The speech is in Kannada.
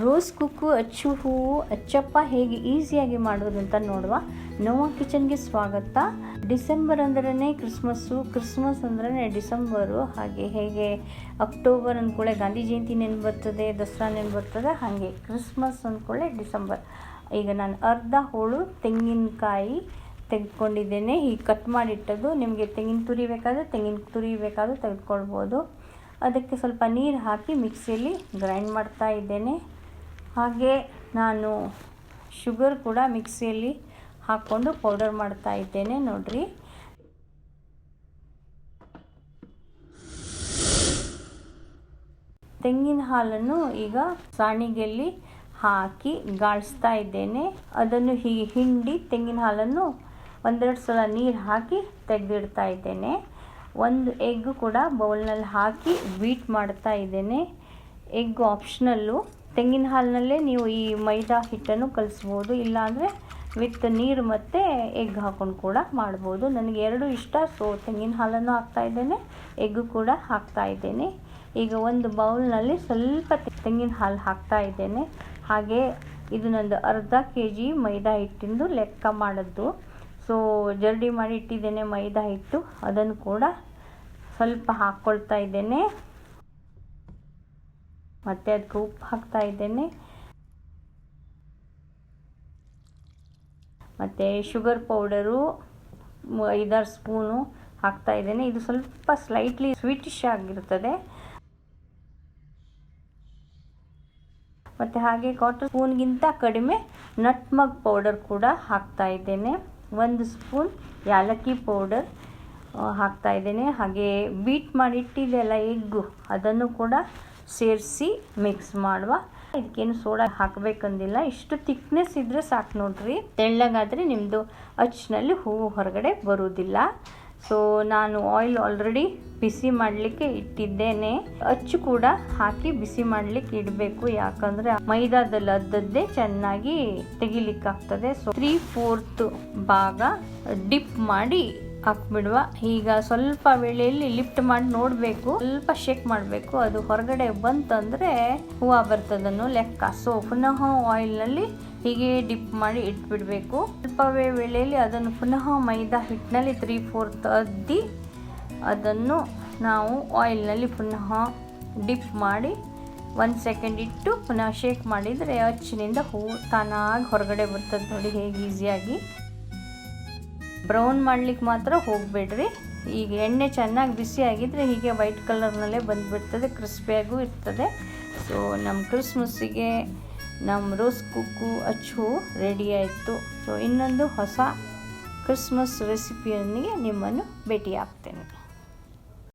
ರೋಸ್ ಕುಕ್ಕು ಅಚ್ಚು ಹೂವು ಅಚ್ಚಪ್ಪ ಹೇಗೆ ಈಸಿಯಾಗಿ ಮಾಡೋದು ಅಂತ ನೋಡುವ. ನೋವಾ ಕಿಚನ್ಗೆ ಸ್ವಾಗತ. ಡಿಸೆಂಬರ್ ಅಂದ್ರೇ ಕ್ರಿಸ್ಮಸ್ ಅಂದ್ರೇ ಡಿಸೆಂಬರು. ಹಾಗೆ ಹೇಗೆ ಅಕ್ಟೋಬರ್ ಅಂದ್ಕೊಳ್ಳೆ ಗಾಂಧಿ ಜಯಂತಿ ನೆನ್ಪು ಬರ್ತದೆ, ದಸರಾ ನೆನ್ಪು ಬರ್ತದೆ, ಹಾಗೆ ಕ್ರಿಸ್ಮಸ್ ಅಂದ್ಕೊಳ್ಳೆ ಡಿಸೆಂಬರ್. ಈಗ ನಾನು ಅರ್ಧ ಹೋಳು ತೆಂಗಿನಕಾಯಿ ತೆಗೆದುಕೊಂಡಿದ್ದೇನೆ. ಹೀಗೆ ಕಟ್ ಮಾಡಿಟ್ಟದು. ನಿಮಗೆ ತೆಂಗಿನ ತುರಿ ಬೇಕಾದರೆ ತೆಗೆದುಕೊಳ್ಬೋದು. ಅದಕ್ಕೆ ಸ್ವಲ್ಪ ನೀರು ಹಾಕಿ ಮಿಕ್ಸಿಯಲ್ಲಿ ಗ್ರೈಂಡ್ ಮಾಡ್ತಾ ಇದ್ದೇನೆ. ಹಾಗೆ ನಾನು ಶುಗರ್ ಕೂಡ ಮಿಕ್ಸಿಯಲ್ಲಿ ಹಾಕ್ಕೊಂಡು ಪೌಡರ್ ಮಾಡ್ತಾ ಇದ್ದೇನೆ. ನೋಡ್ರಿ, ತೆಂಗಿನ ಹಾಲನ್ನು ಈಗ ಸಾಣಿಗೆಯಲ್ಲಿ ಹಾಕಿ ಗಾಳಿಸ್ತಾ ಇದ್ದೇನೆ. ಅದನ್ನು ಹೀಗೆ ಹಿಂಡಿ ತೆಂಗಿನ ಹಾಲನ್ನು ಒಂದೆರಡು ಸಲ ನೀರು ಹಾಕಿ ತೆಗೆದಿಡ್ತಾ ಇದ್ದೇನೆ. ಒಂದು ಎಗ್ ಕೂಡ ಬೌಲ್ನಲ್ಲಿ ಹಾಕಿ ಬೀಟ್ ಮಾಡ್ತಾ ಇದ್ದೇನೆ. Egg optional. ತೆಂಗಿನ ಹಾಲಿನಲ್ಲೇ ನೀವು ಈ ಮೈದಾ ಹಿಟ್ಟನ್ನು ಕಲಿಸ್ಬೋದು, ಇಲ್ಲಾಂದರೆ ವಿತ್ ನೀರು ಮತ್ತು ಎಗ್ ಹಾಕ್ಕೊಂಡು ಕೂಡ ಮಾಡ್ಬೋದು. ನನಗೆ ಎರಡು ಇಷ್ಟ, ಸೊ ತೆಂಗಿನ ಹಾಲನ್ನು ಹಾಕ್ತಾ ಇದ್ದೇನೆ, ಎಗ್ ಕೂಡ ಹಾಕ್ತಾ ಇದ್ದೇನೆ. ಈಗ ಒಂದು ಬೌಲ್ನಲ್ಲಿ ಸ್ವಲ್ಪ ತೆಂಗಿನ ಹಾಲು ಹಾಕ್ತಾ ಇದ್ದೇನೆ. ಹಾಗೆ ಇದು ನಂದು ಅರ್ಧ kg ಮೈದಾ ಹಿಟ್ಟಿಂದು ಲೆಕ್ಕ ಮಾಡಿದ್ದು. ಸೊ ಜರಡಿ ಮಾಡಿ ಇಟ್ಟಿದ್ದೇನೆ ಮೈದಾ ಹಿಟ್ಟು, ಅದನ್ನು ಕೂಡ ಸ್ವಲ್ಪ ಹಾಕ್ಕೊಳ್ತಾ ಇದ್ದೇನೆ. ಮತ್ತು ಅದಕ್ಕೆ ಉಪ್ಪು ಹಾಕ್ತಾ ಇದ್ದೇನೆ. ಮತ್ತು ಶುಗರ್ ಪೌಡರು 5-6 ಸ್ಪೂನು ಹಾಕ್ತಾ ಇದ್ದೇನೆ. ಇದು ಸ್ವಲ್ಪ ಸ್ಲೈಟ್ಲಿ ಸ್ವೀಟಿಶ್ ಆಗಿರ್ತದೆ. ಮತ್ತು ಹಾಗೆ 1/4 ಸ್ಪೂನ್ಗಿಂತ ಕಡಿಮೆ ನಟ್ಮಗ್ ಪೌಡರ್ ಕೂಡ ಹಾಕ್ತಾ ಇದ್ದೇನೆ. 1 ಸ್ಪೂನ್ ಯಾಲಕ್ಕಿ ಪೌಡರ್ ಹಾಕ್ತಾ ಇದ್ದೇನೆ. ಹಾಗೆ ಬೀಟ್ ಮಾಡಿ ಇಟ್ಟಿದೆಯಲ್ಲ ಎಗ್ಗು, ಅದನ್ನು ಕೂಡ ಸೇರಿಸಿ ಮಿಕ್ಸ್ ಮಾಡುವ. ಇದಕ್ಕೇನು ಸೋಡಾ ಹಾಕಬೇಕಂದಿಲ್ಲ, ಇಷ್ಟು ಥಿಕ್ನೆಸ್ ಇದ್ದರೆ ಸಾಕು. ನೋಡ್ರಿ, ತೆಳ್ಳಗಾದರೆ ನಿಮ್ಮದು ಅಚ್ಚಿನಲ್ಲಿ ಹೂವು ಹೊರಗಡೆ ಬರುವುದಿಲ್ಲ. ಸೊ ನಾನು ಆಯಿಲ್ ಆಲ್ರೆಡಿ ಬಿಸಿ ಮಾಡಲಿಕ್ಕೆ ಇಟ್ಟಿದ್ದೇನೆ. ಅಚ್ಚು ಕೂಡ ಹಾಕಿ ಬಿಸಿ ಮಾಡಲಿಕ್ಕೆ ಇಡಬೇಕು, ಯಾಕಂದರೆ ಮೈದಾದಲ್ಲಿ ಅದ್ದದ್ದೇ ಚೆನ್ನಾಗಿ ತೆಗಿಲಿಕ್ಕಾಗ್ತದೆ. ಸೊ 3/4 ಭಾಗ ಡಿಪ್ ಮಾಡಿ ಹಾಕ್ಬಿಡುವ. ಈಗ ಸ್ವಲ್ಪ ವೇಳೆಯಲ್ಲಿ ಲಿಫ್ಟ್ ಮಾಡಿ ನೋಡಬೇಕು, ಸ್ವಲ್ಪ ಶೇಕ್ ಮಾಡಬೇಕು. ಅದು ಹೊರಗಡೆ ಬಂತಂದರೆ ಹೂವು ಬರ್ತದನ್ನು ಲೆಕ್ಕ. ಸೊ ಪುನಃ ಆಯಿಲ್ನಲ್ಲಿ ಹೀಗೆ ಡಿಪ್ ಮಾಡಿ ಇಟ್ಬಿಡಬೇಕು. ಸ್ವಲ್ಪವೇ ವೇಳೆಯಲ್ಲಿ ಅದನ್ನು ಪುನಃ ಮೈದಾ ಹಿಟ್ಟಿನಲ್ಲಿ 3/4 ಅದ್ದಿ ಅದನ್ನು ನಾವು ಆಯಿಲ್ನಲ್ಲಿ ಪುನಃ ಡಿಪ್ ಮಾಡಿ 1 ಸೆಕೆಂಡ್ ಇಟ್ಟು ಪುನಃ ಶೇಕ್ ಮಾಡಿದರೆ ಅಚ್ಚಿನಿಂದ ಹೂವು ತಾನಾಗಿ ಹೊರಗಡೆ ಬರ್ತದೆ. ನೋಡಿ ಹೇಗೆ ಈಸಿಯಾಗಿ. ಬ್ರೌನ್ ಮಾಡಲಿಕ್ಕೆ ಮಾತ್ರ ಹೋಗಬೇಡ್ರಿ. ಈಗ ಎಣ್ಣೆ ಚೆನ್ನಾಗಿ ಬಿಸಿ ಆಗಿದ್ದರೆ ಹೀಗೆ ವೈಟ್ ಕಲರ್ನಲ್ಲೇ ಬಂದುಬಿಡ್ತದೆ, ಕ್ರಿಸ್ಪಿಯಾಗೂ ಇರ್ತದೆ. ಸೊ ನಮ್ಮ ಕ್ರಿಸ್ಮಸ್ಸಿಗೆ ನಮ್ಮ ರೋಸ್ ಕುಕ್ಕು ಅಚ್ಚು ರೆಡಿ ಆಯಿತು. ಸೊ ಇನ್ನೊಂದು ಹೊಸ ಕ್ರಿಸ್ಮಸ್ ರೆಸಿಪಿಯೊಂದಿಗೆ ನಿಮ್ಮನ್ನು ಭೇಟಿ ಆಗ್ತೇನೆ.